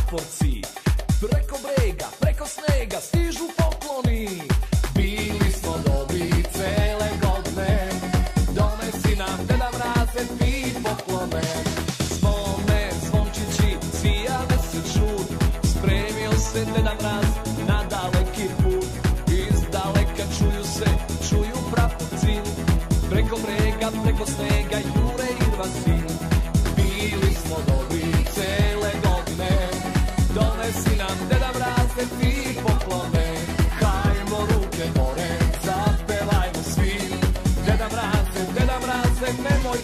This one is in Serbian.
praporci. Preko brega, preko snega stižu pokloni. Bili smo dobri cele godine, donesi nam Deda Mraze ti poklone. Zvone, zvončići, sijane se čut, spremio se Deda Mraz na daleki put. Iz daleka čuju praporci, preko brega, preko snega jure Irvan sin. Bili smo dobri cele godine, donesi nam Deda Mraze ti poklone. Hajmo ruke gore, zapevajmo svi, Deda Mraze, nemoj